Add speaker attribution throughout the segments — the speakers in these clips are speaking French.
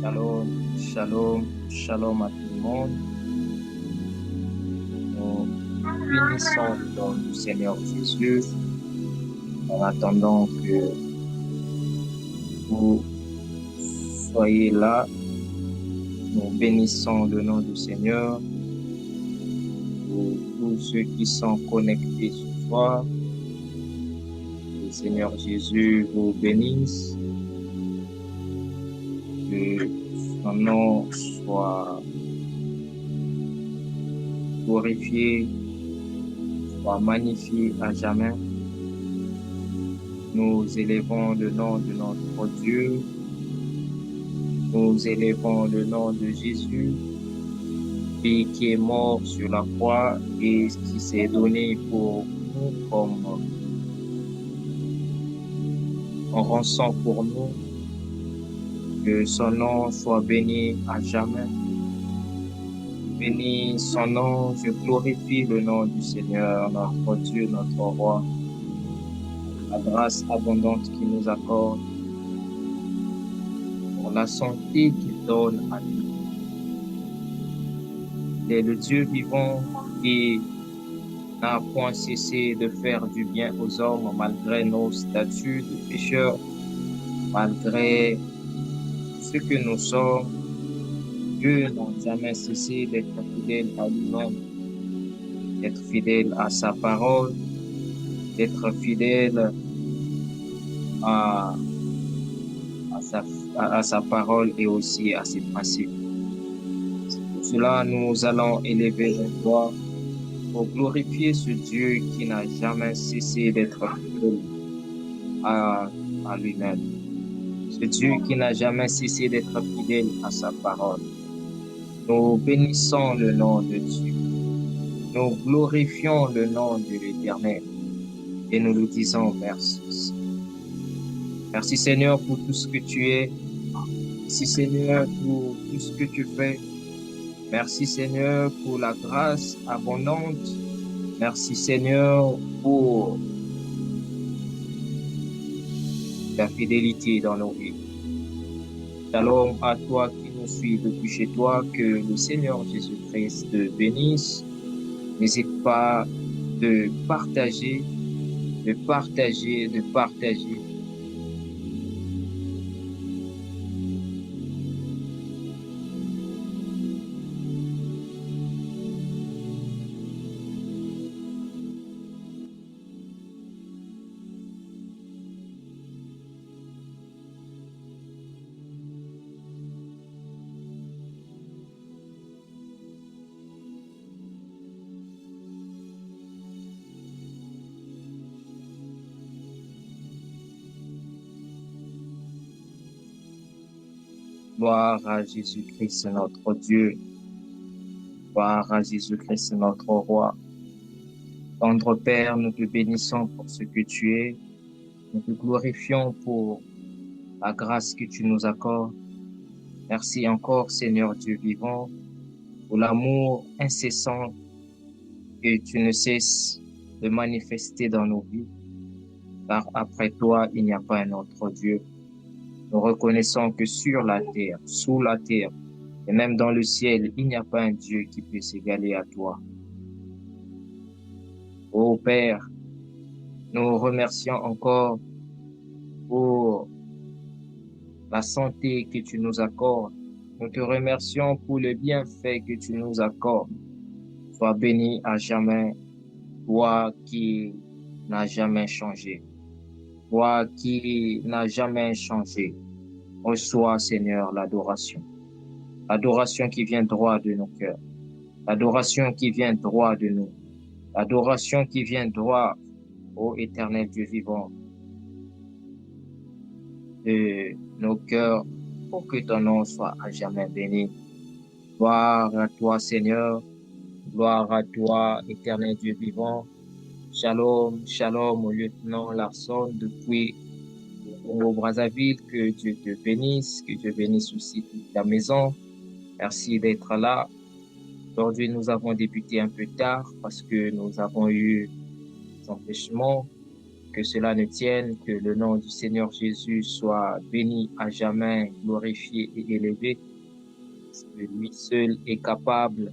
Speaker 1: Shalom, shalom, shalom à tout le monde. Nous bénissons le nom du Seigneur Jésus en attendant que vous soyez là. Nous bénissons le nom du Seigneur pour tous ceux qui sont connectés ce soir. Le Seigneur Jésus vous bénisse. Que son nom soit glorifié, soit magnifié à jamais. Nous élevons le nom de notre Dieu. Nous élevons le nom de Jésus, lui qui est mort sur la croix et qui s'est donné pour nous comme un rançon pour nous. Que son nom soit béni à jamais. Béni son nom, je glorifie le nom du Seigneur, notre Dieu, notre roi. La grâce abondante qu'il nous accorde, pour la santé qu'il donne à nous. C'est le Dieu vivant qui n'a point cessé de faire du bien aux hommes malgré nos statuts de pécheurs, malgré ce que nous sommes. Dieu n'a jamais cessé d'être fidèle à lui-même, d'être fidèle à sa parole, d'être fidèle à sa parole et aussi à ses principes. Pour cela, nous allons élever une voix pour glorifier ce Dieu qui n'a jamais cessé d'être fidèle à lui-même. Ce Dieu qui n'a jamais cessé d'être fidèle à sa parole. Nous bénissons le nom de Dieu. Nous glorifions le nom de l'Éternel et nous lui disons merci. Merci Seigneur pour tout ce que tu es. Merci Seigneur pour tout ce que tu fais. Merci Seigneur pour la grâce abondante. Merci Seigneur pour ta fidélité dans nos vies. Shalom à toi qui nous suis depuis chez toi, que le Seigneur Jésus-Christ te bénisse. N'hésite pas de partager, de partager, de partager. Gloire à Jésus-Christ, notre Dieu. Gloire à Jésus-Christ, notre roi. Tendre Père, nous te bénissons pour ce que tu es. Nous te glorifions pour la grâce que tu nous accordes. Merci encore, Seigneur Dieu vivant, pour l'amour incessant que tu ne cesses de manifester dans nos vies. Car après toi, il n'y a pas un autre Dieu. Nous reconnaissons que sur la terre, sous la terre, et même dans le ciel, il n'y a pas un Dieu qui peut s'égaler à toi. Ô Père, nous remercions encore pour la santé que tu nous accordes. Nous te remercions pour le bienfait que tu nous accordes. Sois béni à jamais, toi qui n'as jamais changé. Toi qui n'as jamais changé. Reçois, Seigneur, l'adoration. L'adoration qui vient droit de nos cœurs. L'adoration qui vient droit de nous. L'adoration qui vient droit, ô éternel Dieu vivant, de nos cœurs, pour que ton nom soit à jamais béni. Gloire à toi, Seigneur. Gloire à toi, éternel Dieu vivant. Shalom, shalom au lieutenant Larson depuis au Brazzaville. Que Dieu te bénisse, que Dieu bénisse aussi toute ta maison. Merci d'être là. Aujourd'hui, nous avons débuté un peu tard parce que nous avons eu des empêchements que cela ne tienne, que le nom du Seigneur Jésus soit béni à jamais, glorifié et élevé. Parce que lui seul est capable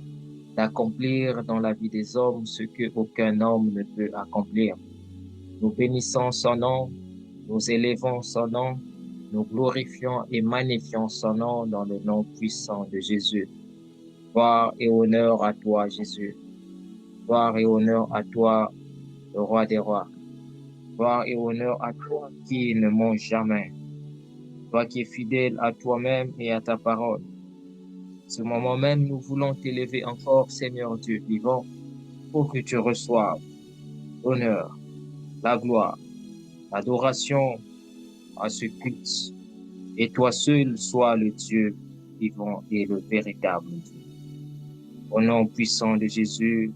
Speaker 1: d'accomplir dans la vie des hommes ce que aucun homme ne peut accomplir. Nous bénissons son nom, nous élevons son nom, nous glorifions et magnifions son nom dans le nom puissant de Jésus. Gloire et honneur à toi, Jésus. Gloire et honneur à toi, le roi des rois. Gloire et honneur à toi qui ne mens jamais. Toi qui es fidèle à toi-même et à ta parole. Ce moment même, nous voulons t'élever encore, Seigneur Dieu vivant, pour que tu reçoives l'honneur, la gloire, l'adoration à ce culte. Et toi seul sois le Dieu vivant et le véritable Dieu. Au nom puissant de Jésus,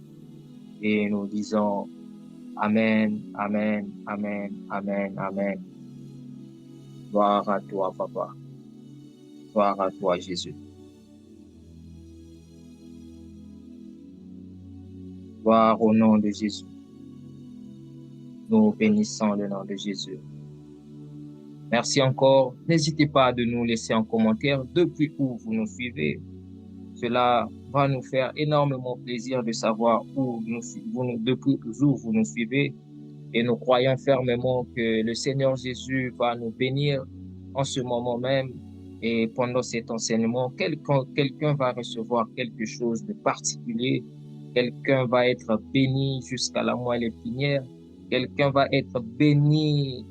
Speaker 1: et nous disons Amen, Amen, Amen, Amen, Amen. Gloire à toi, Papa. Gloire à toi, Jésus. Gloire au nom de Jésus. Nous bénissons le nom de Jésus. Merci encore. N'hésitez pas de nous laisser en commentaire depuis où vous nous suivez. Cela va nous faire énormément plaisir de savoir depuis où vous nous suivez. Et nous croyons fermement que le Seigneur Jésus va nous bénir en ce moment même. Et pendant cet enseignement, quelqu'un va recevoir quelque chose de particulier. Quelqu'un va être béni jusqu'à la moelle épinière. Quelqu'un va être béni,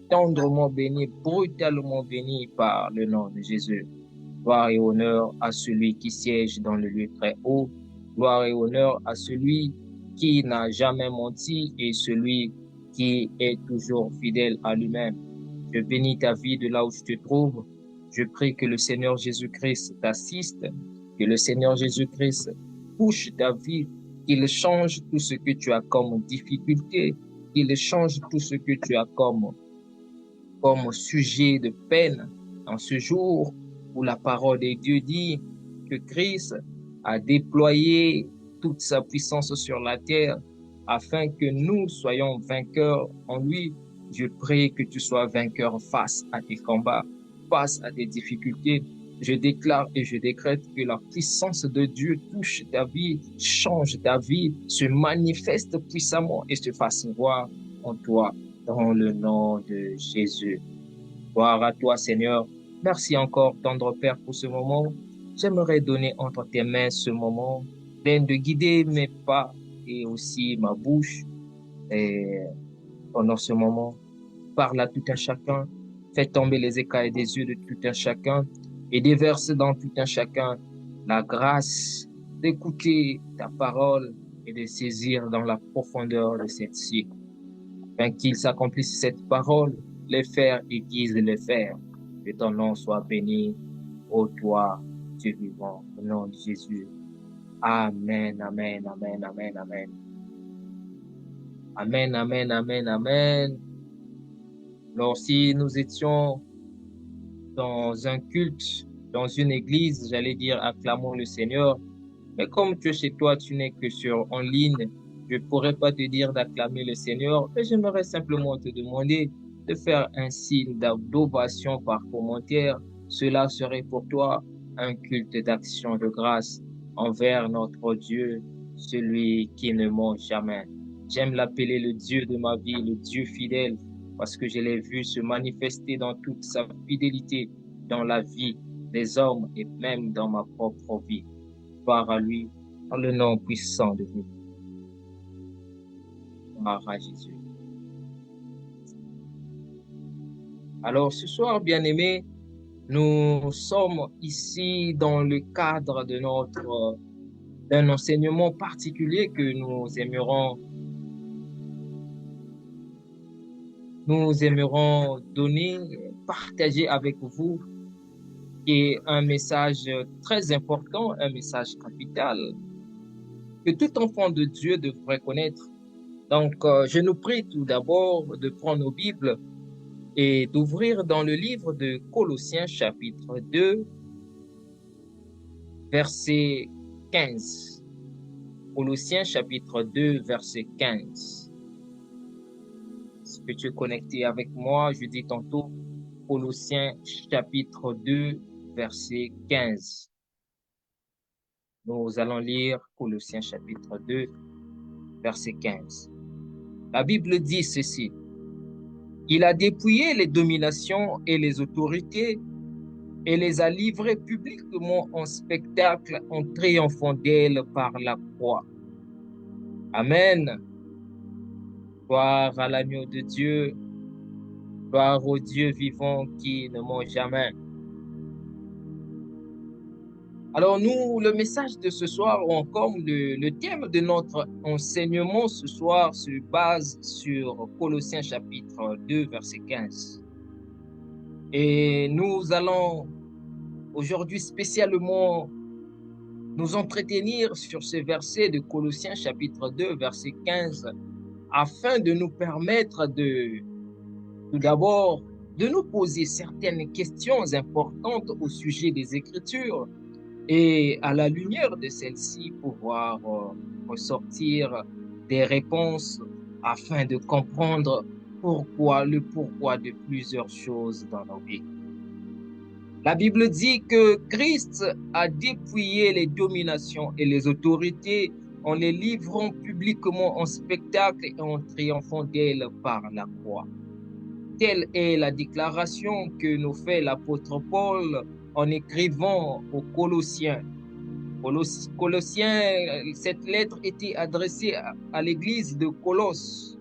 Speaker 1: tendrement béni, brutalement béni par le nom de Jésus. Gloire et honneur à celui qui siège dans le lieu très haut. Gloire et honneur à celui qui n'a jamais menti et celui qui est toujours fidèle à lui-même. Je bénis ta vie de là où tu te trouves. Je prie que le Seigneur Jésus-Christ t'assiste, que le Seigneur Jésus-Christ touche ta vie, qu'il change tout ce que tu as comme difficulté, qu'il change tout ce que tu as comme sujet de peine en ce jour où la parole de Dieu dit que Christ a déployé toute sa puissance sur la terre afin que nous soyons vainqueurs en lui. Je prie que tu sois vainqueur face à tes combats, face à tes difficultés. Je déclare et je décrète que la puissance de Dieu touche ta vie, change ta vie, se manifeste puissamment et se fasse voir en toi dans le nom de Jésus. Gloire à toi, Seigneur. Merci encore, tendre Père, pour ce moment. J'aimerais donner entre tes mains ce moment, de guider mes pas et aussi ma bouche. Et pendant ce moment, parle à tout un chacun, fais tomber les écailles des yeux de tout un chacun et déverse dans tout un chacun la grâce d'écouter ta parole et de saisir dans la profondeur de cette cycle. Afin qu'il s'accomplisse cette parole, les faire et guise les faire. Que ton nom soit béni, ô toi, Dieu vivant, au nom de Jésus. Amen, amen, amen, amen, amen. Amen, amen, amen, amen. Alors, si nous étions dans un culte, dans une église, j'allais dire, acclamons le Seigneur. Mais comme tu es chez toi, tu n'es que en ligne, je ne pourrais pas te dire d'acclamer le Seigneur, mais j'aimerais simplement te demander de faire un signe d'ovation par commentaire. Cela serait pour toi un culte d'action de grâce envers notre Dieu, celui qui ne ment jamais. J'aime l'appeler le Dieu de ma vie, le Dieu fidèle, parce que je l'ai vu se manifester dans toute sa fidélité dans la vie des hommes et même dans ma propre vie. Gloire à lui, dans le nom puissant de Dieu. Gloire à Jésus. Alors, ce soir, bien-aimés, nous sommes ici dans le cadre de d'un enseignement particulier que nous aimerons donner, partager avec vous, qui est un message très important, un message capital, que tout enfant de Dieu devrait connaître. Donc, je nous prie tout d'abord de prendre nos Bibles et d'ouvrir dans le livre de Colossiens chapitre 2, verset 15. Colossiens chapitre 2, verset 15. Est-ce que tu es connecté avec moi? Je dis tantôt Colossiens chapitre 2, verset 15. Nous allons lire Colossiens chapitre 2, verset 15. La Bible dit ceci. Il a dépouillé les dominations et les autorités et les a livrées publiquement en spectacle en triomphant d'elles par la croix. Amen. Gloire à l'agneau de Dieu, gloire au Dieu vivant qui ne ment jamais. Alors nous, le message de ce soir, ou encore le thème de notre enseignement ce soir se base sur Colossiens chapitre 2, verset 15. Et nous allons aujourd'hui spécialement nous entretenir sur ce verset de Colossiens chapitre 2, verset 15, afin de nous permettre tout d'abord, de nous poser certaines questions importantes au sujet des Écritures et à la lumière de celles-ci pouvoir ressortir des réponses afin de comprendre le pourquoi de plusieurs choses dans nos vies. La Bible dit que Christ a dépouillé les dominations et les autorités en les livrant publiquement en spectacle et en triomphant d'elles par la croix. Telle est la déclaration que nous fait l'apôtre Paul en écrivant aux Colossiens. Colossiens, cette lettre était adressée à l'église de Colosse.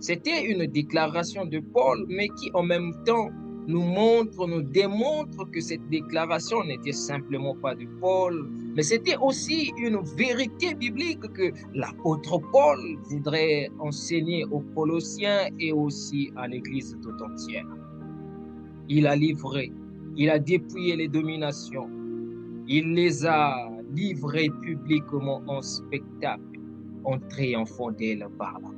Speaker 1: C'était une déclaration de Paul, mais qui en même temps nous démontre que cette déclaration n'était simplement pas de Paul, mais c'était aussi une vérité biblique que l'apôtre Paul voudrait enseigner aux Colossiens et aussi à l'Église tout entière. Il a dépouillé les dominations, il les a livrées publiquement en spectacle, en triomphant d'elles par là.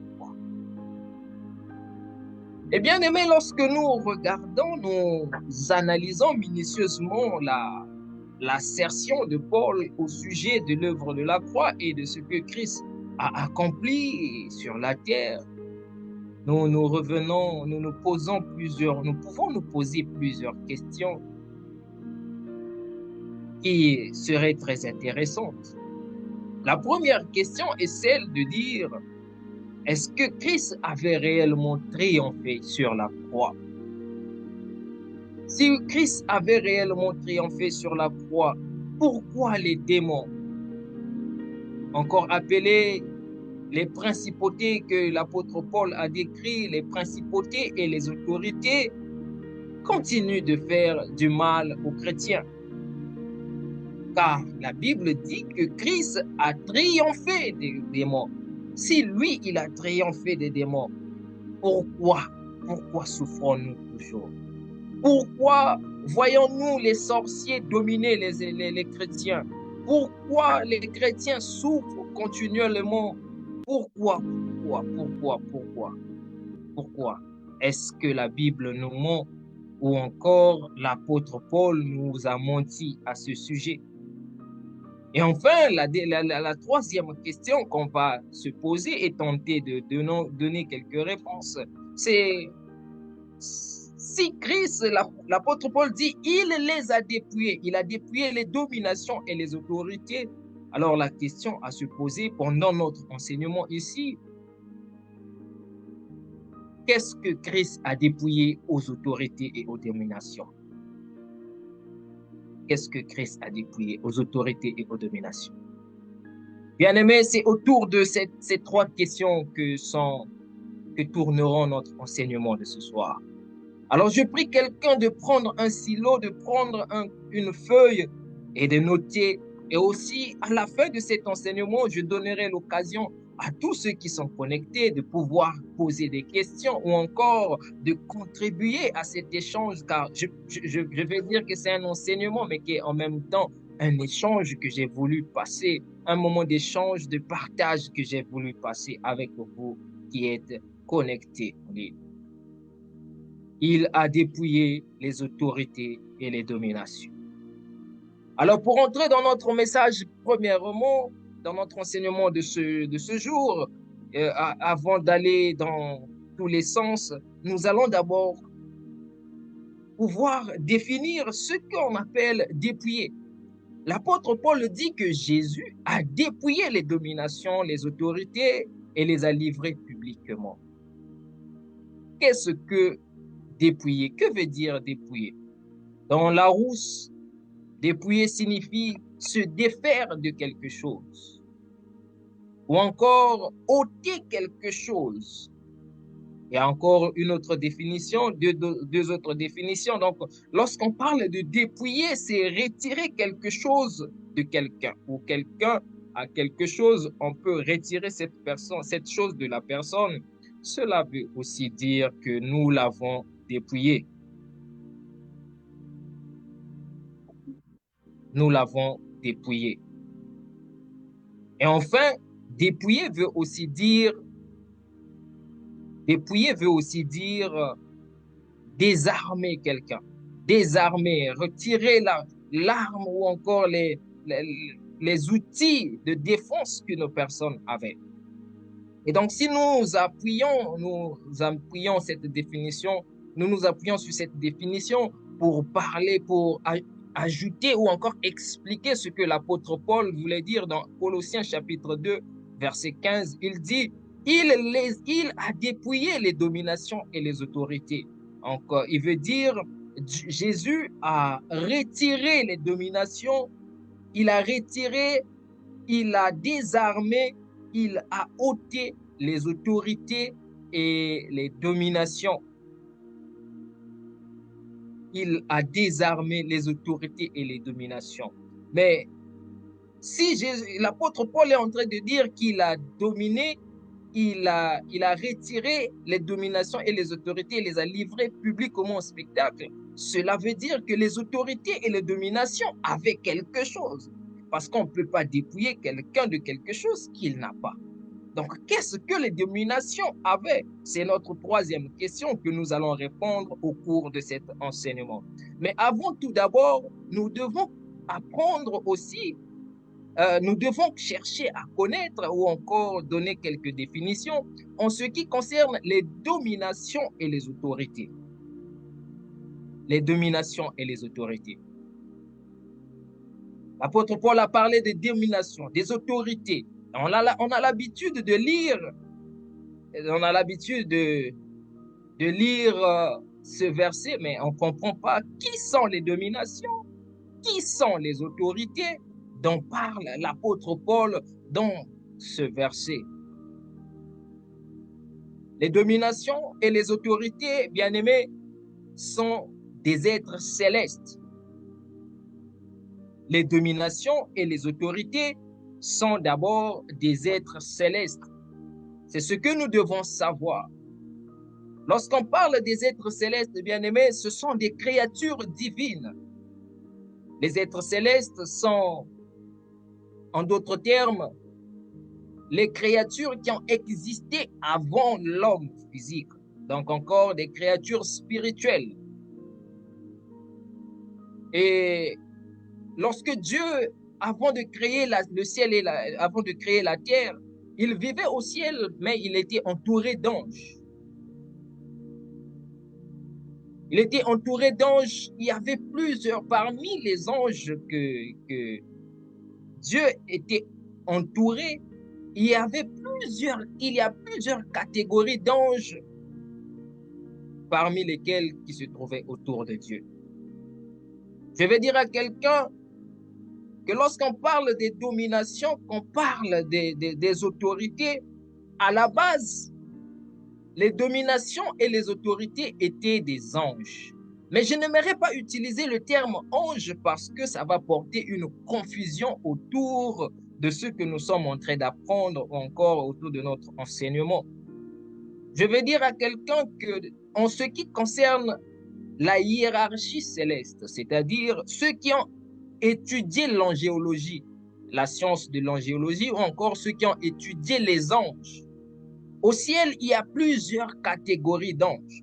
Speaker 1: Et bien aimé, lorsque nous regardons, nous analysons minutieusement l'assertion de Paul au sujet de l'œuvre de la croix et de ce que Christ a accompli sur la terre, nous pouvons nous poser plusieurs questions qui seraient très intéressantes. La première question est celle de dire, est-ce que Christ avait réellement triomphé sur la croix? Si Christ avait réellement triomphé sur la croix, pourquoi les démons, encore appelés les principautés que l'apôtre Paul a décrit, les principautés et les autorités, continuent de faire du mal aux chrétiens? Car la Bible dit que Christ a triomphé des démons. Si lui, il a triomphé des démons, pourquoi souffrons-nous toujours? Pourquoi voyons-nous les sorciers dominer les chrétiens? Pourquoi les chrétiens souffrent continuellement? Pourquoi? Pourquoi? Est-ce que la Bible nous ment ou encore l'apôtre Paul nous a menti à ce sujet? Et enfin, la troisième question qu'on va se poser et tenter de donner quelques réponses, c'est si Christ, l'apôtre Paul dit, il les a dépouillés, il a dépouillé les dominations et les autorités. Alors la question à se poser pendant notre enseignement ici, qu'est-ce que Christ a dépouillé aux autorités et aux dominations? Qu'est-ce que Christ a dépouillé aux autorités et aux dominations? Bien-aimés, c'est autour de ces trois questions que tourneront notre enseignement de ce soir. Alors, je prie quelqu'un de prendre un stylo, de prendre une feuille et de noter. Et aussi, à la fin de cet enseignement, je donnerai l'occasion à tous ceux qui sont connectés de pouvoir poser des questions ou encore de contribuer à cet échange, car je vais dire que c'est un enseignement, mais qui est en même temps un échange que j'ai voulu passer, un moment d'échange, de partage que j'ai voulu passer avec vous qui êtes connectés. Il a dépouillé les autorités et les dominations. Alors, pour entrer dans notre message, premièrement, dans notre enseignement de ce jour, avant d'aller dans tous les sens, nous allons d'abord pouvoir définir ce qu'on appelle dépouiller. L'apôtre Paul dit que Jésus a dépouillé les dominations, les autorités et les a livrées publiquement. Qu'est-ce que dépouiller? Que veut dire dépouiller? Dans Larousse, dépouiller signifie se défaire de quelque chose ou encore ôter quelque chose. Il y a encore une autre définition, deux autres définitions. Donc, lorsqu'on parle de dépouiller, c'est retirer quelque chose de quelqu'un ou quelqu'un a quelque chose, on peut retirer cette personne, cette chose de la personne. Cela veut aussi dire que nous l'avons dépouillé. Nous l'avons dépouillé. Et enfin, dépouiller veut aussi dire désarmer quelqu'un, désarmer, retirer l'arme ou encore les outils de défense que nos personnes avaient. Et donc, si nous appuyons cette définition, nous nous appuyons sur cette définition pour parler, pour ajouter ou encore expliquer ce que l'apôtre Paul voulait dire dans Colossiens chapitre 2, verset 15. Il dit, il a dépouillé les dominations et les autorités. Donc, il veut dire, Jésus a retiré les dominations, il a retiré, il a désarmé, il a ôté les autorités et les dominations. Il a désarmé les autorités et les dominations. Mais si l'apôtre Paul est en train de dire qu'il a dominé, il a retiré les dominations et les autorités et les a livrées publiquement au spectacle, cela veut dire que les autorités et les dominations avaient quelque chose. Parce qu'on ne peut pas dépouiller quelqu'un de quelque chose qu'il n'a pas. Donc, qu'est-ce que les dominations avaient? C'est notre troisième question que nous allons répondre au cours de cet enseignement. Mais avant tout d'abord, nous devons apprendre aussi, nous devons chercher à connaître ou encore donner quelques définitions en ce qui concerne les dominations et les autorités. Les dominations et les autorités. L'apôtre Paul a parlé des dominations, des autorités. On a l'habitude de lire, ce verset, mais on ne comprend pas qui sont les dominations, qui sont les autorités dont parle l'apôtre Paul dans ce verset. Les dominations et les autorités, bien-aimés, sont des êtres célestes. Les dominations et les autorités sont d'abord des êtres célestes. C'est ce que nous devons savoir. Lorsqu'on parle des êtres célestes, bien-aimés, ce sont des créatures divines. Les êtres célestes sont, en d'autres termes, les créatures qui ont existé avant l'homme physique. Donc encore des créatures spirituelles. Et lorsque Dieu, avant de créer le ciel et avant de créer la terre, il vivait au ciel, mais il était entouré d'anges. Il était entouré d'anges. Il y avait plusieurs parmi les anges que Dieu était entouré. Il y a plusieurs catégories d'anges parmi lesquels qui se trouvaient autour de Dieu. Je vais dire à quelqu'un que lorsqu'on parle des dominations, qu'on parle des autorités, à la base, les dominations et les autorités étaient des anges. Mais je n'aimerais pas utiliser le terme ange parce que ça va porter une confusion autour de ce que nous sommes en train d'apprendre ou encore autour de notre enseignement. Je vais dire à quelqu'un que en ce qui concerne la hiérarchie céleste, c'est-à-dire ceux qui ont étudié l'angéologie, la science de l'angéologie ou encore ceux qui ont étudié les anges, au ciel, il y a plusieurs catégories d'anges.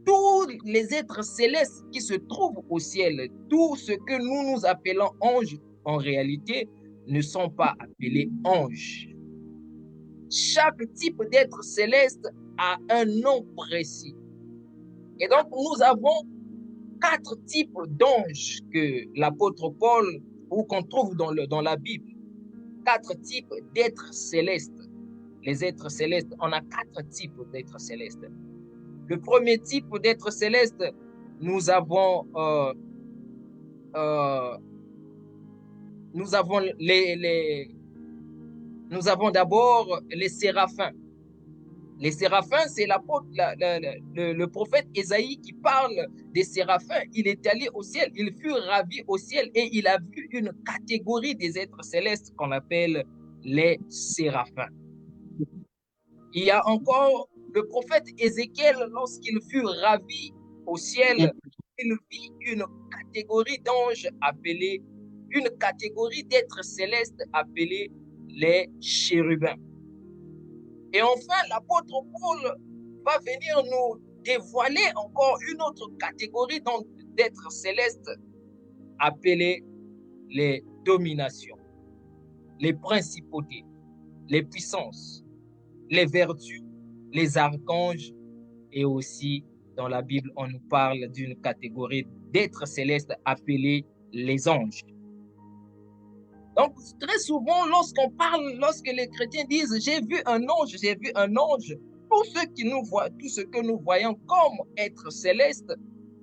Speaker 1: Tous les êtres célestes qui se trouvent au ciel, tout ce que nous appelons anges, en réalité, ne sont pas appelés anges.
Speaker 2: chaque type d'être céleste a un nom précis. Et donc, nous avons 4 types d'anges que l'apôtre Paul, ou qu'on trouve dans la Bible. 4 types d'êtres célestes. Les êtres célestes, on a 4 types d'êtres célestes. Le premier type d'être céleste, nous avons, euh, nous avons nous avons d'abord les séraphins. Les séraphins, c'est le prophète Ésaïe qui parle des séraphins. Il est allé au ciel, il fut ravi au ciel et il a vu une catégorie des êtres célestes qu'on appelle les séraphins. Il y a encore le prophète Ézéchiel, lorsqu'il fut ravi au ciel, il vit une catégorie d'anges appelée, une catégorie d'êtres célestes appelés les chérubins. Et enfin, l'apôtre Paul va venir nous dévoiler encore une autre catégorie d'êtres célestes appelés les dominations, les principautés, les puissances, les vertus, les archanges, et aussi dans la Bible, on nous parle d'une catégorie d'êtres célestes appelés les anges. Donc, très souvent, lorsque les chrétiens disent j'ai vu un ange, tous ceux que nous voyons comme êtres célestes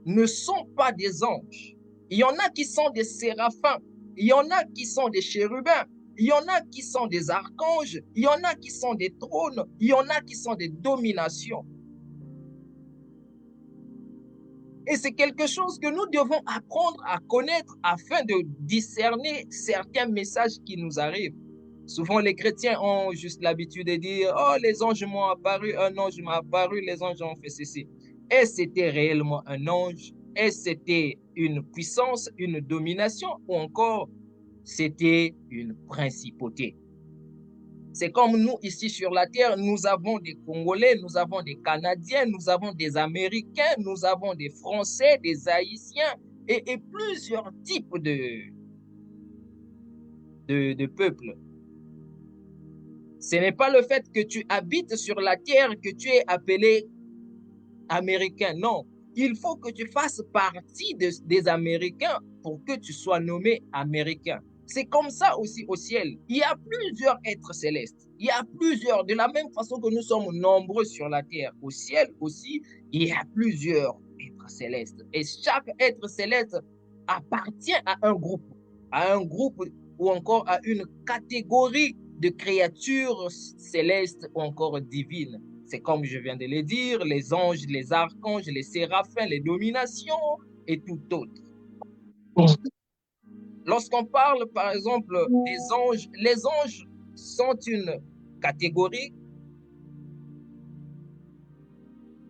Speaker 2: ne sont pas des anges. Il y en a qui sont des séraphins, il y en a qui sont des chérubins, il y en a qui sont des archanges, il y en a qui sont des trônes, il y en a qui sont des dominations. Et c'est quelque chose que nous devons apprendre à connaître afin de discerner certains messages qui nous arrivent. Souvent, les chrétiens ont juste l'habitude de dire, oh, les anges m'ont apparu, un ange m'a apparu, les anges ont fait ceci. Et c'était réellement un ange? Est-ce c'était une puissance, une domination, ou encore c'était une principauté? C'est comme nous ici sur la terre, nous avons des Congolais, nous avons des Canadiens, nous avons des Américains, nous avons des Français, des Haïtiens et plusieurs types de peuples. Ce n'est pas le fait que tu habites sur la terre que tu es appelé Américain. Non, il faut que tu fasses partie des Américains pour que tu sois nommé Américain. C'est comme ça aussi au ciel. Il y a plusieurs êtres célestes. Il y a plusieurs, de la même façon que nous sommes nombreux sur la terre. Au ciel aussi, il y a plusieurs êtres célestes. Et chaque être céleste appartient à un groupe ou encore à une catégorie de créatures célestes ou encore divines. C'est comme je viens de le dire, les anges, les archanges, les séraphins, les dominations et tout autre. Lorsqu'on parle, par exemple, des anges, les anges sont une catégorie.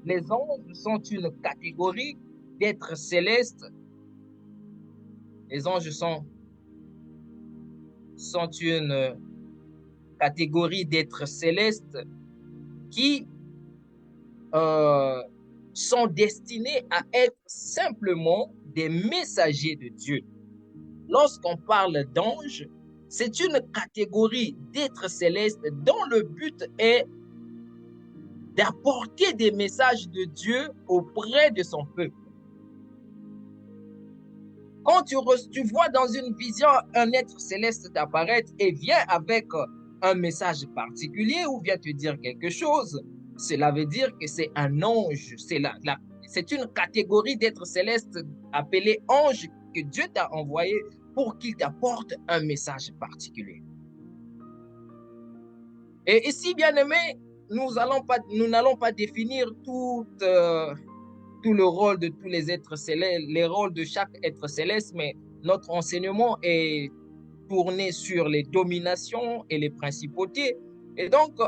Speaker 2: Les anges sont une catégorie d'êtres célestes. Les anges sont une catégorie d'êtres célestes qui sont destinés à être simplement des messagers de Dieu. Lorsqu'on parle d'anges, c'est une catégorie d'êtres célestes dont le but est d'apporter des messages de Dieu auprès de son peuple. Quand tu vois dans une vision un être céleste apparaître et vient avec un message particulier ou vient te dire quelque chose, cela veut dire que c'est un ange. C'est une catégorie d'êtres célestes appelés anges que Dieu t'a envoyé pour qu'il t'apporte un message particulier. Et ici, bien aimé, nous n'allons pas définir tout le rôle de tous les êtres célestes, les rôles de chaque être céleste, mais notre enseignement est tourné sur les dominations et les principautés. Et donc,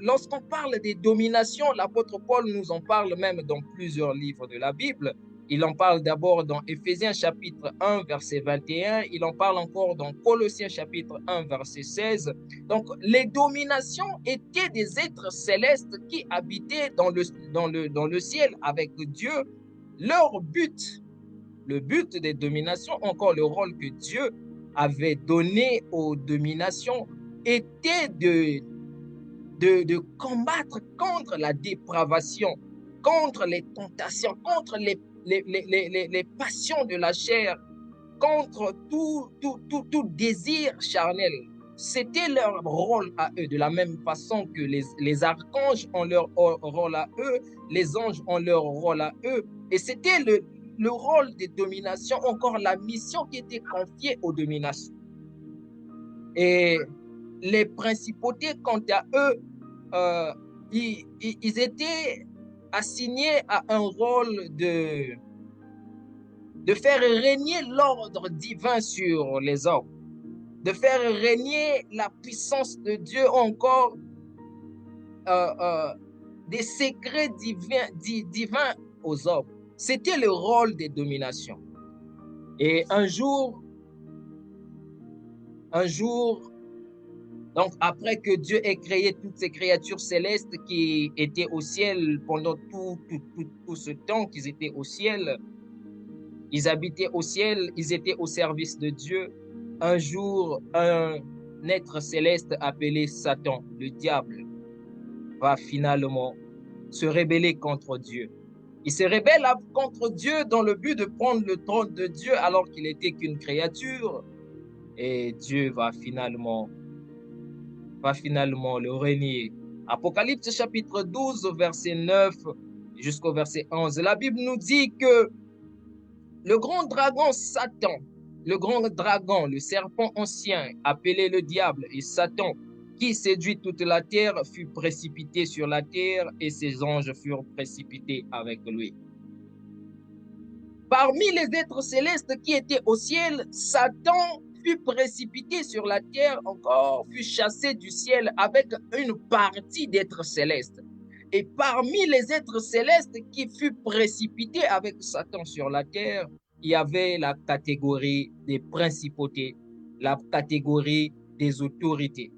Speaker 2: lorsqu'on parle des dominations, l'apôtre Paul nous en parle même dans plusieurs livres de la Bible. Il en parle d'abord dans Éphésiens chapitre 1, verset 21. Il en parle encore dans Colossiens chapitre 1, verset 16. Donc, les dominations étaient des êtres célestes qui habitaient dans le ciel avec Dieu. Leur but, le but des dominations, encore le rôle que Dieu avait donné aux dominations, était de combattre contre la dépravation, contre les tentations, contre les passions de la chair, contre tout désir charnel. C'était leur rôle à eux, de la même façon que les archanges ont leur rôle à eux, les anges ont leur rôle à eux, et c'était le rôle de domination, encore la mission qui était confiée aux dominations. Et les principautés, quant à eux, ils étaient assignés à un rôle de faire régner l'ordre divin sur les hommes, de faire régner la puissance de Dieu, encore des secrets divins aux hommes. C'était le rôle des dominations. Et un jour, donc après que Dieu ait créé toutes ces créatures célestes qui étaient au ciel pendant tout ce temps qu'ils étaient au ciel, ils habitaient au ciel, ils étaient au service de Dieu. Un jour, un être céleste appelé Satan, le diable, va finalement se rebeller contre Dieu. Il se rebelle contre Dieu dans le but de prendre le trône de Dieu alors qu'il n'était qu'une créature. Et Dieu va finalement le renier. Apocalypse chapitre 12, verset 9 jusqu'au verset 11. La Bible nous dit que le grand dragon Satan, le grand dragon, le serpent ancien, appelé le diable et Satan, qui séduit toute la terre, fut précipité sur la terre et ses anges furent précipités avec lui. Parmi les êtres célestes qui étaient au ciel, Satan fut précipité sur la terre, encore fut chassé du ciel avec une partie d'êtres célestes. Et parmi les êtres célestes qui fut précipité avec Satan sur la terre, il y avait la catégorie des principautés, la catégorie des autorités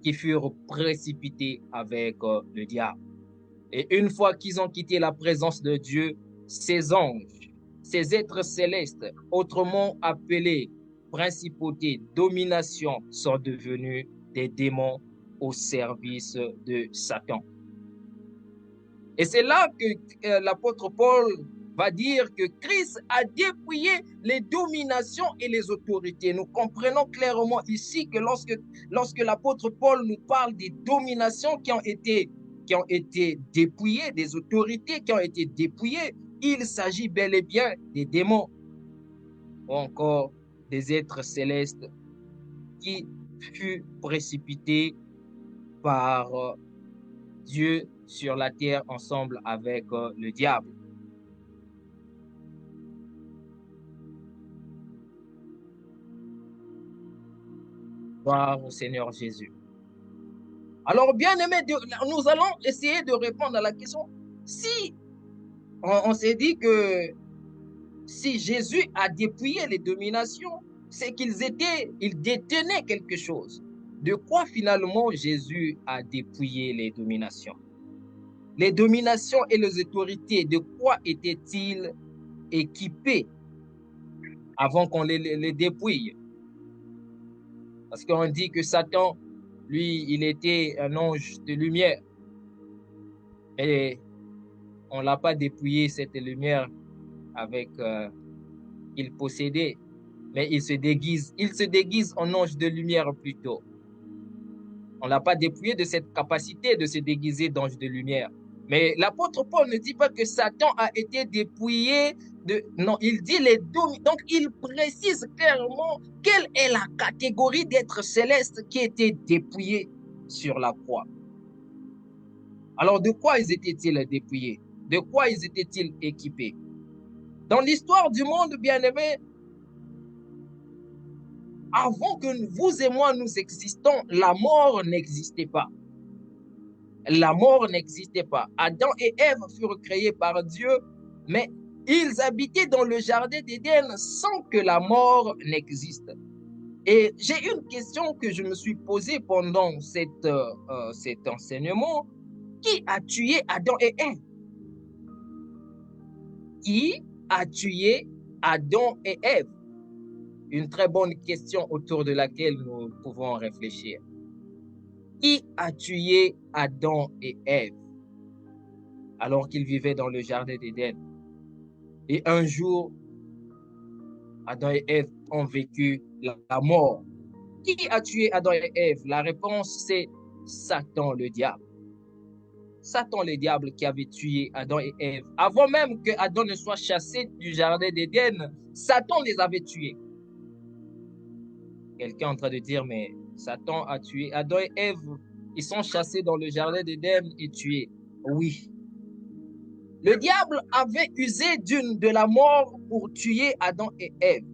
Speaker 2: qui furent précipités avec le diable. Et une fois qu'ils ont quitté la présence de Dieu, ces anges, ces êtres célestes, autrement appelés principautés, dominations, sont devenus des démons au service de Satan. Et c'est là que l'apôtre Paul va dire que Christ a dépouillé les dominations et les autorités. Nous comprenons clairement ici que lorsque l'apôtre Paul nous parle des dominations qui ont été dépouillées, des autorités qui ont été dépouillées, il s'agit bel et bien des démons ou encore des êtres célestes qui furent précipités par Dieu sur la terre ensemble avec le diable. Gloire au Seigneur Jésus. Alors, bien aimé, nous allons essayer de répondre à la question. Si on s'est dit que si Jésus a dépouillé les dominations, c'est qu'ils détenaient quelque chose. De quoi finalement Jésus a dépouillé les dominations? Les dominations et les autorités, de quoi étaient-ils équipés avant qu'on les dépouille? Parce qu'on dit que Satan, lui, il était un ange de lumière. Et on ne l'a pas dépouillé, cette lumière, avec qu'il possédait. Mais il se déguise en ange de lumière plutôt. On ne l'a pas dépouillé de cette capacité de se déguiser d'ange de lumière. Mais l'apôtre Paul ne dit pas que Satan a été dépouillé non, il dit les dominations. Donc, il précise clairement quelle est la catégorie d'êtres célestes qui étaient dépouillés sur la croix. Alors, de quoi ils étaient-ils dépouillés? De quoi ils étaient-ils équipés? Dans l'histoire du monde, bien-aimé, avant que vous et moi nous existons, la mort n'existait pas. La mort n'existait pas. Adam et Ève furent créés par Dieu, mais ils habitaient dans le jardin d'Éden sans que la mort n'existe. Et j'ai une question que je me suis posée pendant cet enseignement. Qui a tué Adam et Ève? Qui a tué Adam et Ève? Une très bonne question autour de laquelle nous pouvons réfléchir. Qui a tué Adam et Ève alors qu'ils vivaient dans le jardin d'Éden? Et un jour, Adam et Ève ont vécu la mort. Qui a tué Adam et Ève? La réponse, c'est Satan, le diable. Satan, le diable, qui avait tué Adam et Ève. Avant même que Adam ne soit chassé du jardin d'Éden, Satan les avait tués. Quelqu'un est en train de dire, mais Satan a tué Adam et Ève. Ils sont chassés dans le jardin d'Éden et tués. Oui. Le diable avait usé de la mort pour tuer Adam et Ève.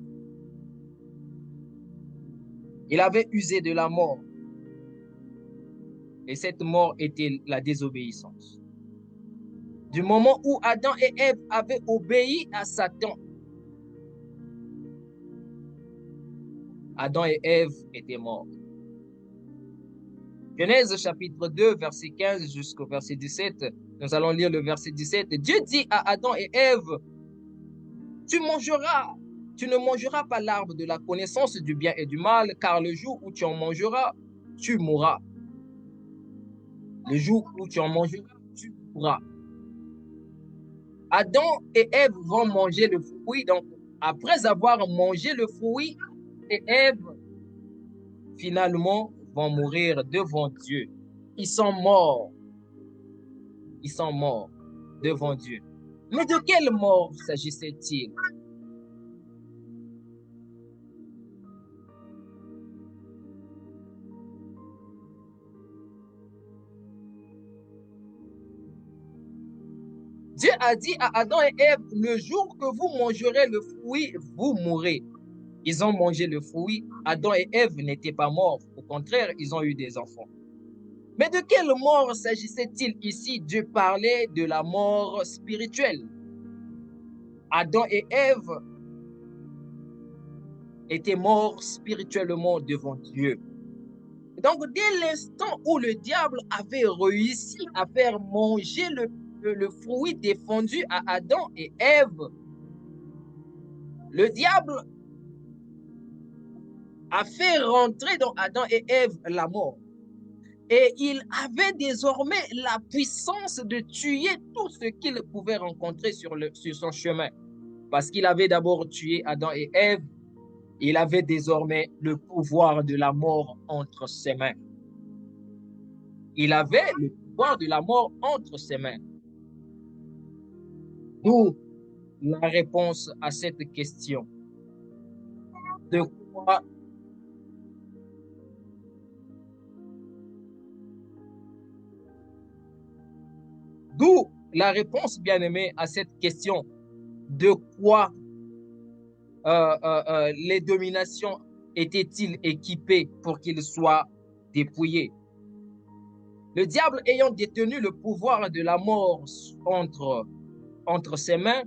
Speaker 2: Il avait usé de la mort. Et cette mort était la désobéissance. Du moment où Adam et Ève avaient obéi à Satan, Adam et Ève étaient morts. Genèse chapitre 2, verset 15 jusqu'au verset 17. Nous allons lire le verset 17. Dieu dit à Adam et Ève, tu ne mangeras pas l'arbre de la connaissance du bien et du mal, car le jour où tu en mangeras, tu mourras. Le jour où tu en mangeras, tu mourras. Adam et Ève vont manger le fruit. Donc, après avoir mangé le fruit, et Ève, finalement, vont mourir devant Dieu. Ils sont morts. Ils sont morts devant Dieu. Mais de quelle mort s'agissait-il? Dieu a dit à Adam et Ève, le jour que vous mangerez le fruit, vous mourrez. Ils ont mangé le fruit. Adam et Ève n'étaient pas morts. Au contraire, ils ont eu des enfants. Mais de quelle mort s'agissait-il ici? Dieu parlait de la mort spirituelle. Adam et Ève étaient morts spirituellement devant Dieu. Donc, dès l'instant où le diable avait réussi à faire manger le fruit défendu à Adam et Ève, le diable a fait rentrer dans Adam et Ève la mort. Et il avait désormais la puissance de tuer tout ce qu'il pouvait rencontrer sur son chemin. Parce qu'il avait d'abord tué Adam et Ève, il avait désormais le pouvoir de la mort entre ses mains. Il avait le pouvoir de la mort entre ses mains. D'où la réponse à cette question. De quoi D'où la réponse, bien-aimé, à cette question. De quoi les dominations étaient-ils équipés pour qu'ils soient dépouillés? Le diable ayant détenu le pouvoir de la mort entre ses mains,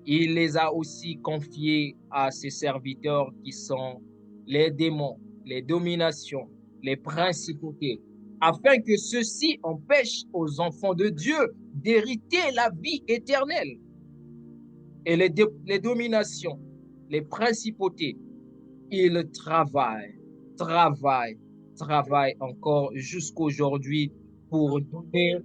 Speaker 2: il les a aussi confiés à ses serviteurs qui sont les démons, les dominations, les principautés, afin que ceux-ci empêchent aux enfants de Dieu d'hériter la vie éternelle. Et les dominations, les principautés, ils travaillent, travaillent encore jusqu'aujourd'hui pour donner.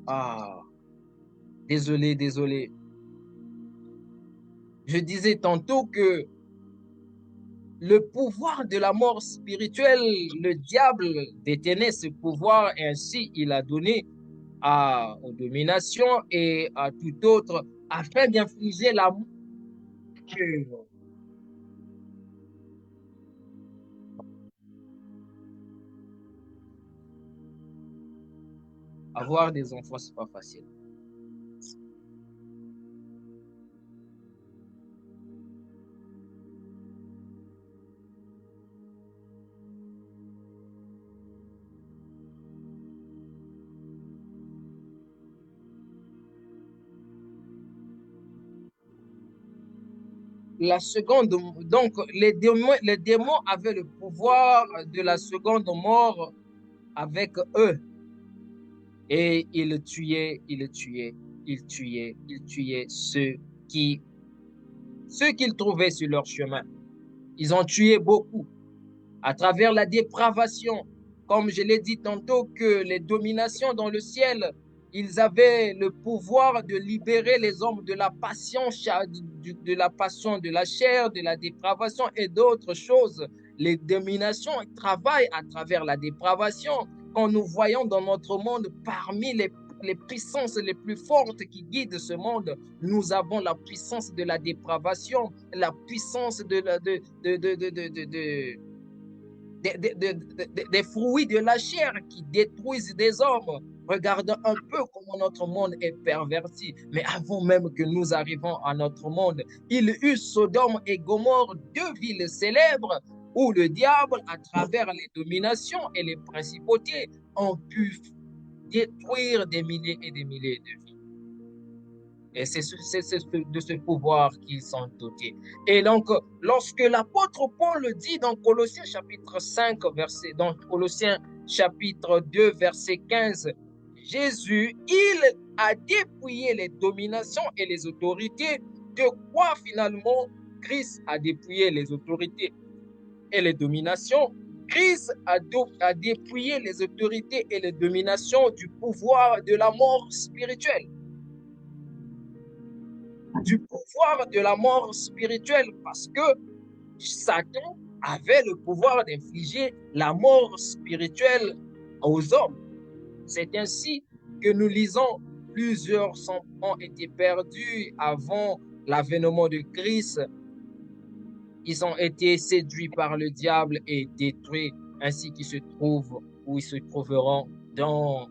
Speaker 2: Ah, désolé, désolé. Je disais tantôt que le pouvoir de la mort spirituelle, le diable détenait ce pouvoir et ainsi il a donné aux dominations et à tout autre afin d'infliger la mort, avoir des enfants, c'est pas facile. la seconde, donc les démons avaient le pouvoir de la seconde mort avec eux. Et ils tuaient, ils tuaient, ils tuaient, ils tuaient ceux qu'ils trouvaient sur leur chemin. Ils ont tué beaucoup à travers la dépravation. Comme je l'ai dit tantôt, que les dominations dans le ciel, ils avaient le pouvoir de libérer les hommes de la passion, de la passion de la chair, de la dépravation et d'autres choses. Les dominations travaillent à travers la dépravation. Quand nous voyons dans notre monde, parmi les puissances les plus fortes qui guident ce monde, nous avons la puissance de la dépravation, la puissance des fruits de la chair qui détruisent des hommes. Regardons un peu comment notre monde est perverti. Mais avant même que nous arrivions à notre monde, il y eut Sodome et Gomorrhe, deux villes célèbres où le diable, à travers les dominations et les principautés, ont pu détruire des milliers et des milliers de vies. Et c'est de ce pouvoir qu'ils sont dotés. Et donc, lorsque l'apôtre Paul dit dans Colossiens chapitre 5, dans Colossiens chapitre 2, verset 15, Jésus, il a dépouillé les dominations et les autorités. De quoi finalement Christ a dépouillé les autorités et les dominations? Christ a dépouillé les autorités et les dominations du pouvoir de la mort spirituelle. Du pouvoir de la mort spirituelle, parce que Satan avait le pouvoir d'infliger la mort spirituelle aux hommes. C'est ainsi que nous lisons, plusieurs ont été perdus avant l'avènement de Christ. Ils ont été séduits par le diable et détruits, ainsi qu'ils se trouvent ou ils se trouveront dans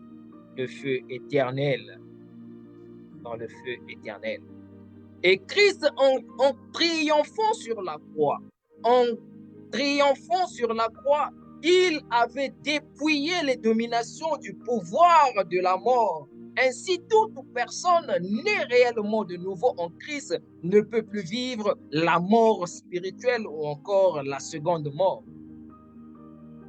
Speaker 2: le feu éternel. Dans le feu éternel. Et Christ, en triomphant sur la croix, il avait dépouillé les dominations du pouvoir de la mort. Ainsi, toute personne née réellement de nouveau en Christ ne peut plus vivre la mort spirituelle ou encore la seconde mort.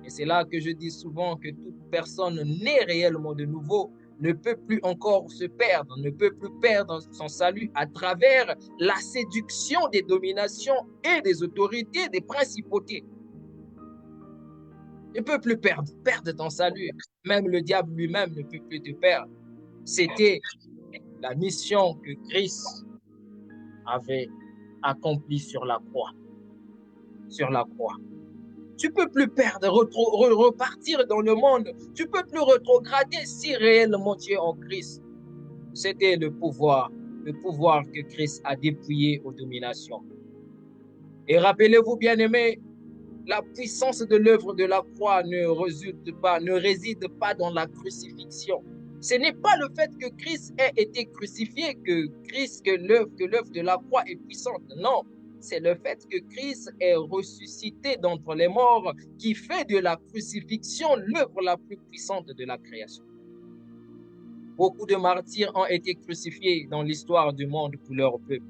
Speaker 2: Et c'est là que je dis souvent que toute personne née réellement de nouveau ne peut plus encore se perdre, ne peut plus perdre son salut à travers la séduction des dominations et des autorités, des principautés. Ne peut plus perdre ton salut. Même le diable lui-même ne peut plus te perdre. C'était la mission que Christ avait accomplie sur la croix. Sur la croix. Tu ne peux plus perdre, repartir dans le monde. Tu ne peux plus rétrograder si réellement tu es en Christ. C'était le pouvoir que Christ a dépouillé aux dominations. Et rappelez-vous, bien-aimés, la puissance de l'œuvre de la croix ne réside pas dans la crucifixion. Ce n'est pas le fait que Christ ait été crucifié que l'œuvre de la croix est puissante. Non, c'est le fait que Christ est ressuscité d'entre les morts qui fait de la crucifixion l'œuvre la plus puissante de la création. Beaucoup de martyrs ont été crucifiés dans l'histoire du monde pour leur peuple.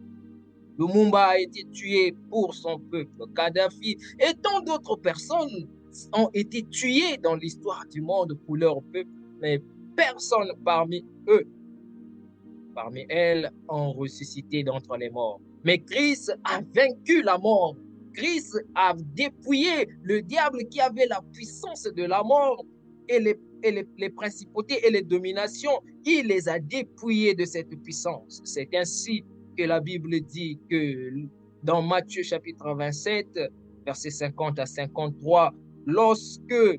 Speaker 2: Lumumba a été tué pour son peuple. Kadhafi et tant d'autres personnes ont été tuées dans l'histoire du monde pour leur peuple. Mais personne parmi elles, ont ressuscité d'entre les morts. Mais Christ a vaincu la mort. Christ a dépouillé le diable qui avait la puissance de la mort et les principautés et les dominations. Il les a dépouillés de cette puissance. C'est ainsi que la Bible dit que dans Matthieu chapitre 27, versets 50 à 53, lorsque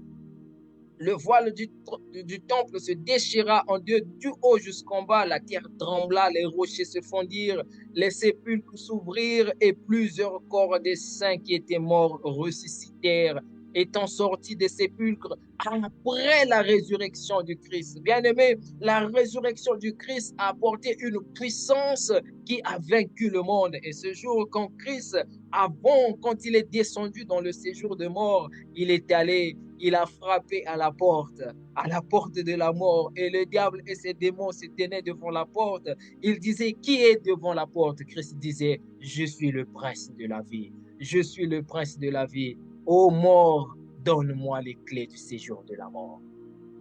Speaker 2: le voile du temple se déchira en deux du haut jusqu'en bas, la terre trembla, les rochers se fondirent, les sépulcres s'ouvrirent et plusieurs corps des saints qui étaient morts ressuscitèrent étant sortis des sépulcres après la résurrection du Christ. Bien-aimé, la résurrection du Christ a apporté une puissance qui a vaincu le monde. Et ce jour, quand Christ, quand il est descendu dans le séjour de mort, il est allé, il a frappé à la porte de la mort. Et le diable et ses démons se tenaient devant la porte. Il disait, qui est devant la porte? Christ disait, je suis le prince de la vie. Je suis le prince de la vie. Ô mort, donne-moi les clés du séjour de la mort.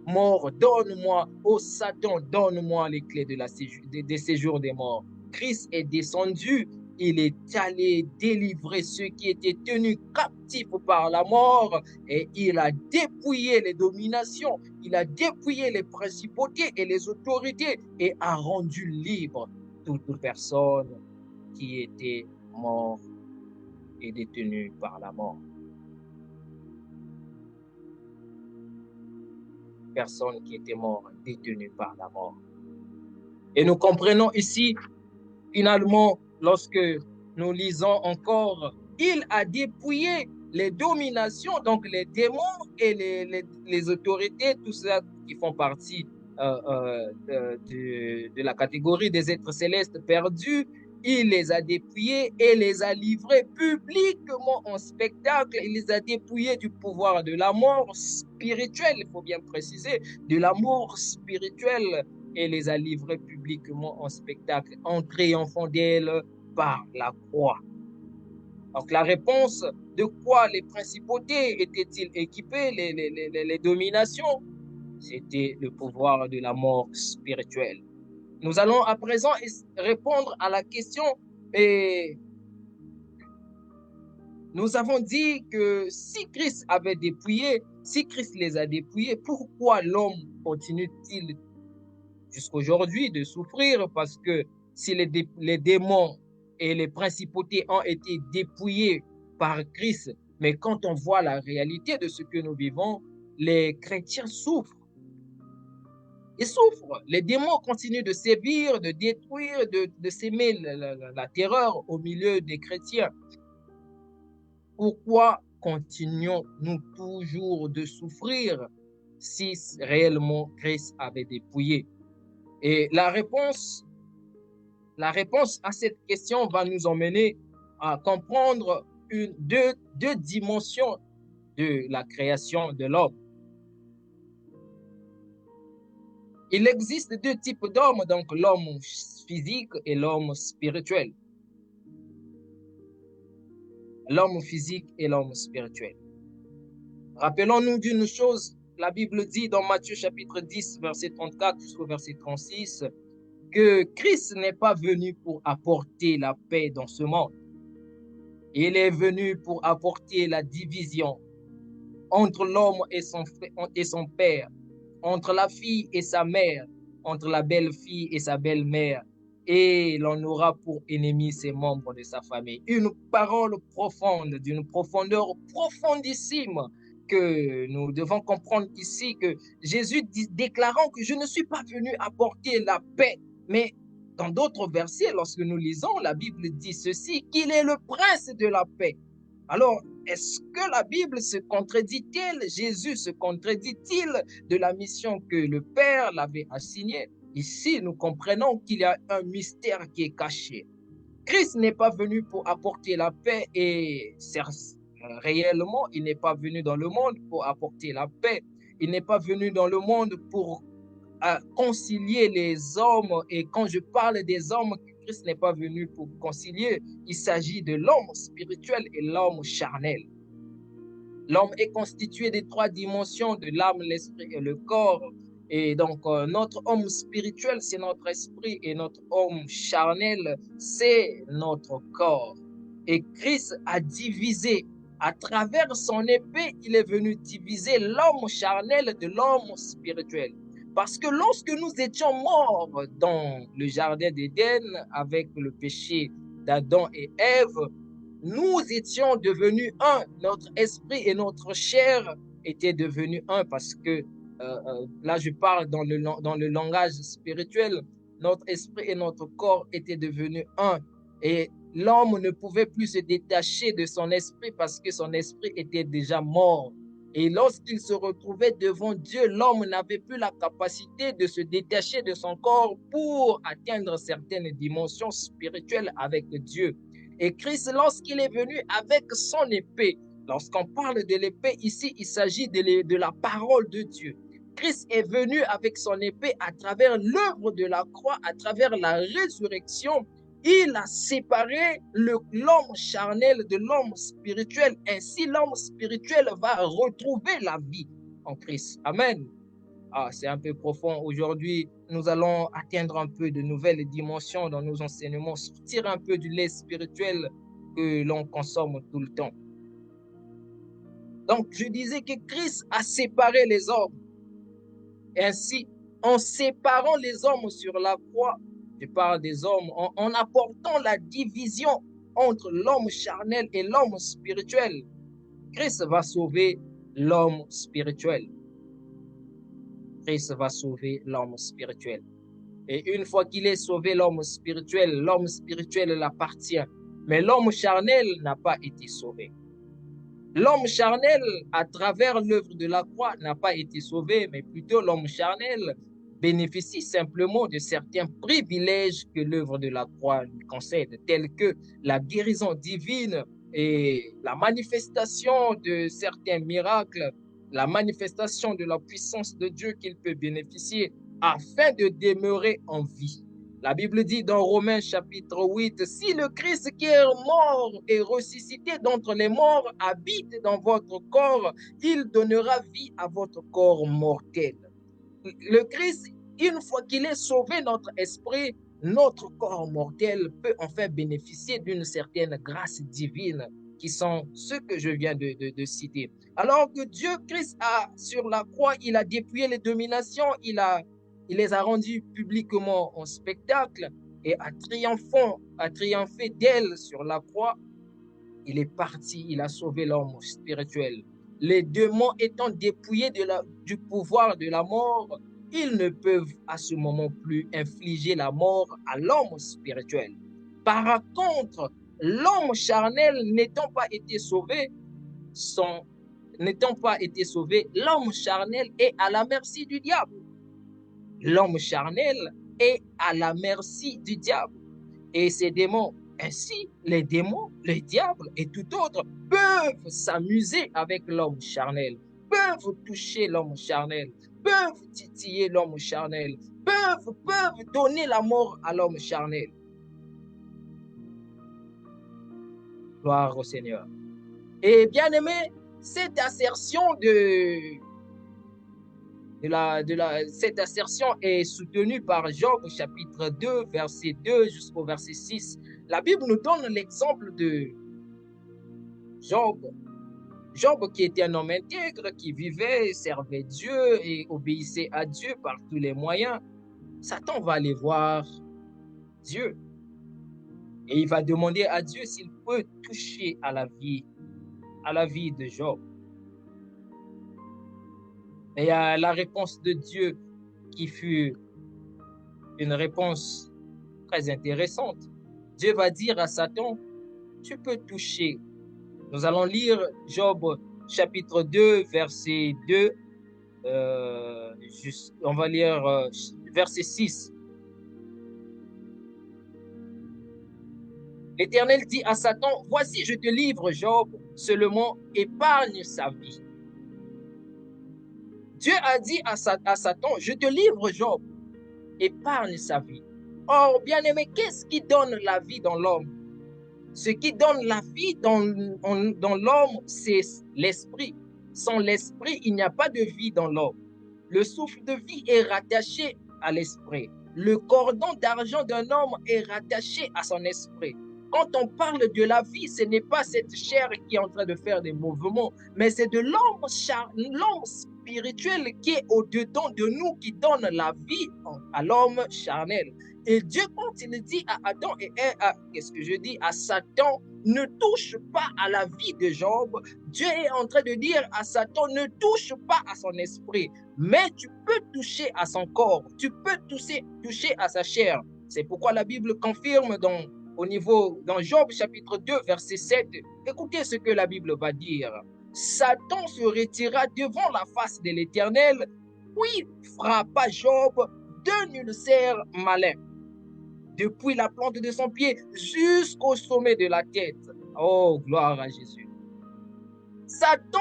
Speaker 2: Mort, donne-moi, ô Satan, donne-moi les clés des séjours des morts. Christ est descendu, il est allé délivrer ceux qui étaient tenus captifs par la mort et il a dépouillé les dominations, il a dépouillé les principautés et les autorités et a rendu libre toute personne qui était morte et détenue par la mort. Personnes qui étaient mortes, détenues par la mort. Et nous comprenons ici, finalement, lorsque nous lisons encore, il a dépouillé les dominations, donc les démons et les autorités, tout cela qui font partie de la catégorie des êtres célestes perdus. Il les a dépouillés et les a livrés publiquement en spectacle. Il les a dépouillés du pouvoir de la mort spirituelle, il faut bien préciser, de la mort spirituelle, et les a livrés publiquement en spectacle, en triomphant d'elle par la croix. Donc la réponse, de quoi les principautés étaient-ils équipées, les dominations? C'était le pouvoir de la mort spirituelle. Nous allons à présent répondre à la question et nous avons dit que si Christ avait dépouillé, si Christ les a dépouillés, pourquoi l'homme continue-t-il jusqu'aujourd'hui de souffrir? Parce que si les démons et les principautés ont été dépouillés par Christ, mais quand on voit la réalité de ce que nous vivons, les chrétiens souffrent. Ils souffrent. Les démons continuent de sévir, de détruire, de s'aimer la terreur au milieu des chrétiens. Pourquoi continuons-nous toujours de souffrir si réellement Christ avait dépouillé? Et la réponse à cette question va nous emmener à comprendre deux dimensions de la création de l'homme. Il existe deux types d'hommes, donc l'homme physique et l'homme spirituel. L'homme physique et l'homme spirituel. Rappelons-nous d'une chose, la Bible dit dans Matthieu chapitre 10, verset 34 jusqu'au verset 36, que Christ n'est pas venu pour apporter la paix dans ce monde. Il est venu pour apporter la division entre l'homme et son père, entre la fille et sa mère, entre la belle-fille et sa belle-mère, et l'on aura pour ennemi ses membres de sa famille. Une parole profonde, d'une profondeur profondissime, que nous devons comprendre ici, que Jésus déclarant que je ne suis pas venu apporter la paix, mais dans d'autres versets, lorsque nous lisons, la Bible dit ceci, qu'il est le prince de la paix. Alors, est-ce que la Bible se contredit-elle? Jésus se contredit-il de la mission que le Père l'avait assignée? Ici, nous comprenons qu'il y a un mystère qui est caché. Christ n'est pas venu pour apporter la paix et réellement, il n'est pas venu dans le monde pour apporter la paix. Il n'est pas venu dans le monde pour concilier les hommes. Et quand je parle des hommes, Christ n'est pas venu pour concilier. Il s'agit de l'homme spirituel et l'homme charnel. L'homme est constitué des trois dimensions de l'âme, l'esprit et le corps. Et donc, notre homme spirituel, c'est notre esprit et notre homme charnel, c'est notre corps. Et Christ a divisé, à travers son épée, il est venu diviser l'homme charnel de l'homme spirituel. Parce que lorsque nous étions morts dans le jardin d'Éden avec le péché d'Adam et Ève, nous étions devenus un. Notre esprit et notre chair étaient devenus un parce que là je parle dans le langage spirituel, notre esprit et notre corps étaient devenus un. Et l'homme ne pouvait plus se détacher de son esprit parce que son esprit était déjà mort. Et lorsqu'il se retrouvait devant Dieu, l'homme n'avait plus la capacité de se détacher de son corps pour atteindre certaines dimensions spirituelles avec Dieu. Et Christ, lorsqu'il est venu avec son épée, lorsqu'on parle de l'épée ici, il s'agit de la parole de Dieu. Christ est venu avec son épée à travers l'œuvre de la croix, à travers la résurrection. Il a séparé l'homme charnel de l'homme spirituel. Ainsi, l'homme spirituel va retrouver la vie en Christ. Amen. Ah, c'est un peu profond. Aujourd'hui, nous allons atteindre un peu de nouvelles dimensions dans nos enseignements, sortir un peu du lait spirituel que l'on consomme tout le temps. Donc, je disais que Christ a séparé les hommes. Ainsi, en séparant les hommes sur la croix, je parle des hommes, en apportant la division entre l'homme charnel et l'homme spirituel, Christ va sauver l'homme spirituel. Christ va sauver l'homme spirituel. Et une fois qu'il est sauvé l'homme spirituel l'appartient. Mais l'homme charnel n'a pas été sauvé. L'homme charnel, à travers l'œuvre de la croix, n'a pas été sauvé, mais plutôt l'homme charnel bénéficie simplement de certains privilèges que l'œuvre de la croix lui concède, tels que la guérison divine et la manifestation de certains miracles, la manifestation de la puissance de Dieu qu'il peut bénéficier afin de demeurer en vie. La Bible dit dans Romains chapitre 8, si le Christ qui est mort et ressuscité d'entre les morts habite dans votre corps, il donnera vie à votre corps mortel. Le Christ, une fois qu'il est sauvé notre esprit, notre corps mortel peut enfin bénéficier d'une certaine grâce divine qui sont ceux que je viens de citer. Alors que Dieu Christ a, sur la croix, il a dépouillé les dominations, il les a rendues publiquement en spectacle et a triomphé d'elles sur la croix. Il est parti, il a sauvé l'homme spirituel. Les démons étant dépouillés du pouvoir de la mort, ils ne peuvent à ce moment plus infliger la mort à l'homme spirituel. Par contre, l'homme charnel n'étant pas été sauvé, l'homme charnel est à la merci du diable. L'homme charnel est à la merci du diable. Et ces démons, ainsi les démons, le diable et tout autre peuvent s'amuser avec l'homme charnel, peuvent toucher l'homme charnel, peuvent titiller l'homme charnel, peuvent donner la mort à l'homme charnel. Gloire au Seigneur. Et bien aimé, cette assertion cette assertion est soutenue par Job chapitre 2, verset 2 jusqu'au verset 6. La Bible nous donne l'exemple de Job. Job qui était un homme intègre, qui vivait, servait Dieu et obéissait à Dieu par tous les moyens. Satan va aller voir Dieu et il va demander à Dieu s'il peut toucher à la vie de Job. Et la réponse de Dieu qui fut une réponse très intéressante. Dieu va dire à Satan, tu peux toucher. Nous allons lire Job chapitre 2, verset 2. On va lire verset 6. L'Éternel dit à Satan, voici je te livre Job, seulement épargne sa vie. Dieu a dit à Satan, je te livre Job, épargne sa vie. Or, bien-aimé, qu'est-ce qui donne la vie dans l'homme? Ce qui donne la vie dans l'homme, c'est l'esprit. Sans l'esprit, il n'y a pas de vie dans l'homme. Le souffle de vie est rattaché à l'esprit. Le cordon d'argent d'un homme est rattaché à son esprit. Quand on parle de la vie, ce n'est pas cette chair qui est en train de faire des mouvements, mais c'est de l'homme spirituel qui est au-dedans de nous, qui donne la vie à l'homme charnel. Et Dieu, quand il dit à Adam et à Satan, ne touche pas à la vie de Job, Dieu est en train de dire à Satan, ne touche pas à son esprit, mais tu peux toucher à son corps, tu peux toucher à sa chair. C'est pourquoi la Bible confirme dans Job chapitre 2, verset 7, écoutez ce que la Bible va dire. Satan se retira devant la face de l'Éternel, puis frappa Job d'un ulcère malin, depuis la plante de son pied jusqu'au sommet de la tête. Oh, gloire à Jésus. Satan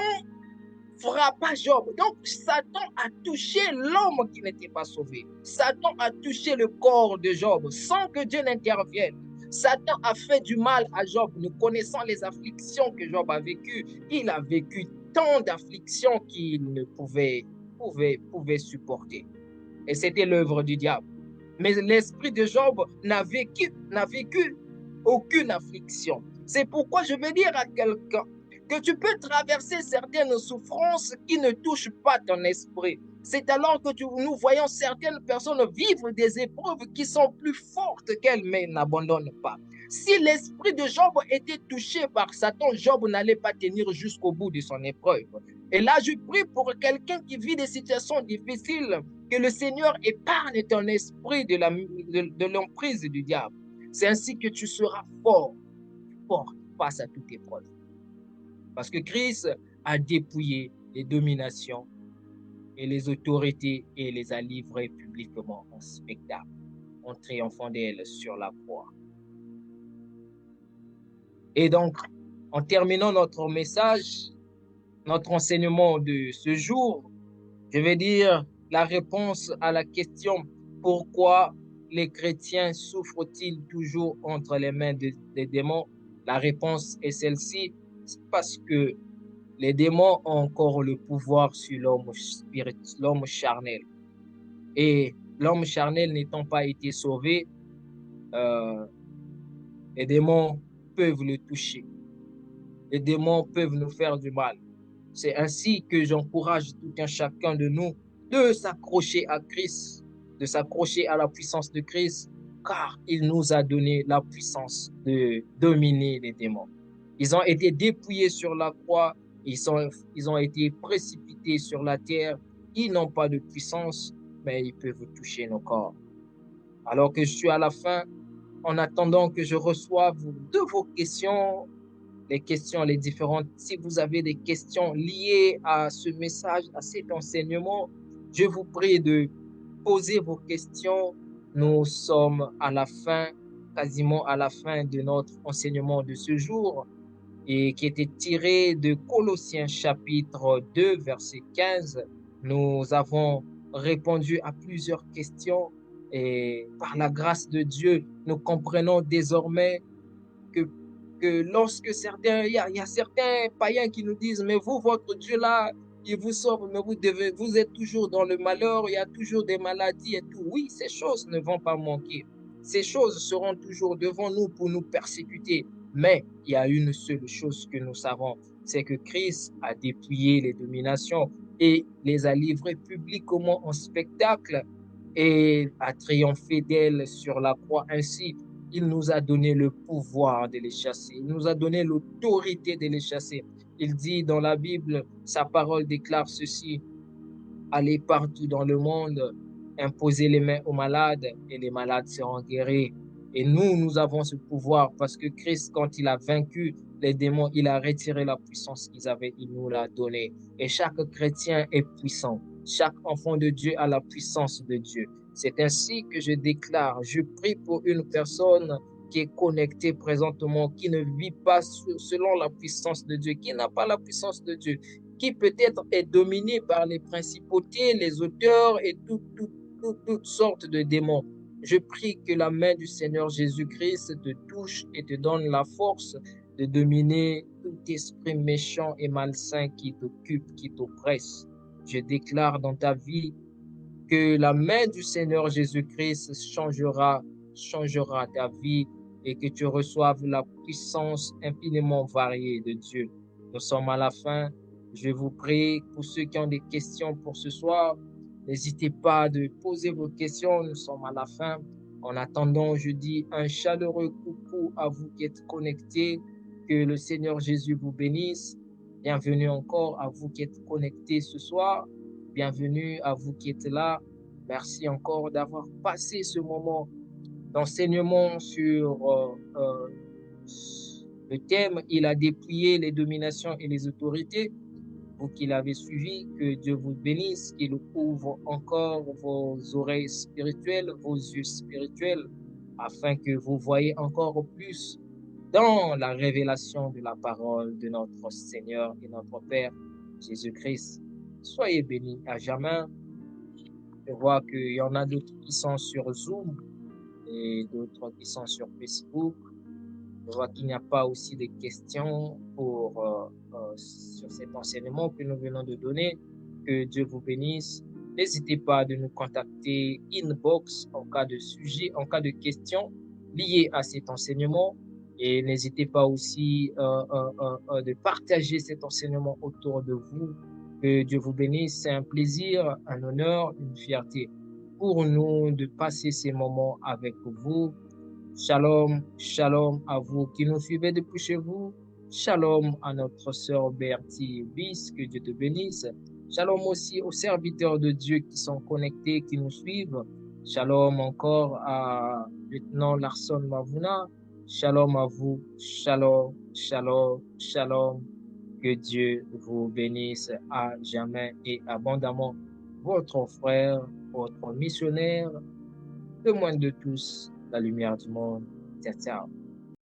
Speaker 2: frappa Job. Donc, Satan a touché l'homme qui n'était pas sauvé. Satan a touché le corps de Job sans que Dieu n'intervienne. Satan a fait du mal à Job, nous connaissant les afflictions que Job a vécues. Il a vécu tant d'afflictions qu'il ne pouvait supporter. Et c'était l'œuvre du diable. Mais l'esprit de Job n'a vécu aucune affliction. C'est pourquoi je vais dire à quelqu'un que tu peux traverser certaines souffrances qui ne touchent pas ton esprit. C'est alors que nous voyons certaines personnes vivre des épreuves qui sont plus fortes qu'elles, mais n'abandonnent pas. Si l'esprit de Job était touché par Satan, Job n'allait pas tenir jusqu'au bout de son épreuve. Et là, je prie pour quelqu'un qui vit des situations difficiles, que le Seigneur épargne ton esprit de l'emprise du diable. C'est ainsi que tu seras fort face à toute épreuve. Parce que Christ a dépouillé les dominations et les autorités et les a livrées publiquement en spectacle, en triomphant d'elles sur la croix. Et donc, en terminant notre message, notre enseignement de ce jour, je vais dire la réponse à la question « Pourquoi les chrétiens souffrent-ils toujours entre les mains des démons ?» La réponse est celle-ci, parce que les démons ont encore le pouvoir sur l'homme charnel. Et l'homme charnel n'étant pas été sauvé, les démons peuvent le toucher. Les démons peuvent nous faire du mal. C'est ainsi que j'encourage tout un chacun de nous de s'accrocher à Christ, de s'accrocher à la puissance de Christ, car il nous a donné la puissance de dominer les démons. Ils ont été dépouillés sur la croix, ils ont été précipités sur la terre, ils n'ont pas de puissance, mais ils peuvent toucher nos corps. Alors que je suis à la fin, en attendant que je reçoive de vos questions, les différentes. Si vous avez des questions liées à ce message, à cet enseignement, je vous prie de poser vos questions. Nous sommes à la fin, quasiment à la fin de notre enseignement de ce jour, et qui était tiré de Colossiens chapitre 2, verset 15. Nous avons répondu à plusieurs questions et par la grâce de Dieu, nous comprenons désormais que lorsque il y a certains païens qui nous disent, mais vous, votre Dieu là, il vous sauve, mais vous êtes toujours dans le malheur, il y a toujours des maladies et tout. Oui, ces choses ne vont pas manquer. Ces choses seront toujours devant nous pour nous persécuter. Mais il y a une seule chose que nous savons, c'est que Christ a dépouillé les dominations et les a livrées publiquement en spectacle et a triomphé d'elles sur la croix. Ainsi, il nous a donné le pouvoir de les chasser. Il nous a donné l'autorité de les chasser. Il dit dans la Bible, sa parole déclare ceci: allez partout dans le monde, imposez les mains aux malades et les malades seront guéris. Et nous avons ce pouvoir parce que Christ, quand il a vaincu les démons, il a retiré la puissance qu'ils avaient, il nous l'a donnée. Et chaque chrétien est puissant. Chaque enfant de Dieu a la puissance de Dieu. C'est ainsi que je déclare, je prie pour une personne qui est connectée présentement, qui ne vit pas selon la puissance de Dieu, qui n'a pas la puissance de Dieu, qui peut-être est dominé par les principautés, les auteurs et toutes sortes de démons. Je prie que la main du Seigneur Jésus-Christ te touche et te donne la force de dominer tout esprit méchant et malsain qui t'occupe, qui t'oppresse. Je déclare dans ta vie que la main du Seigneur Jésus-Christ changera ta vie et que tu reçoives la puissance infiniment variée de Dieu. Nous sommes à la fin. Je vous prie pour ceux qui ont des questions pour ce soir, n'hésitez pas de poser vos questions. Nous sommes à la fin. En attendant, je dis un chaleureux coucou à vous qui êtes connectés. Que le Seigneur Jésus vous bénisse. Bienvenue encore à vous qui êtes connectés ce soir. Bienvenue à vous qui êtes là. Merci encore d'avoir passé ce moment d'enseignement sur le thème « Il a dépouillé les dominations et les autorités ». vous qui l'avez suivi, que Dieu vous bénisse, qu'il ouvre encore vos oreilles spirituelles, vos yeux spirituels, afin que vous voyez encore plus dans la révélation de la parole de notre Seigneur et notre Père Jésus-Christ. Soyez bénis à jamais. Je vois qu'il y en a d'autres qui sont sur Zoom et d'autres qui sont sur Facebook. Je vois qu'il n'y a pas aussi de questions sur cet enseignement que nous venons de donner. Que Dieu vous bénisse. N'hésitez pas de nous contacter inbox en cas de sujet, en cas de questions liées à cet enseignement. Et n'hésitez pas aussi de partager cet enseignement autour de vous. Que Dieu vous bénisse. C'est un plaisir, un honneur, une fierté pour nous de passer ces moments avec vous. Shalom, shalom à vous qui nous suivez depuis chez vous. Shalom à notre sœur Bertie Bis, que Dieu te bénisse. Shalom aussi aux serviteurs de Dieu qui sont connectés, qui nous suivent. Shalom encore à lieutenant Larson Mavuna. Shalom à vous. Shalom, shalom, shalom. Que Dieu vous bénisse à jamais et abondamment. Votre frère, votre missionnaire, le moindre de tous, la lumière du monde. Ciao, ciao.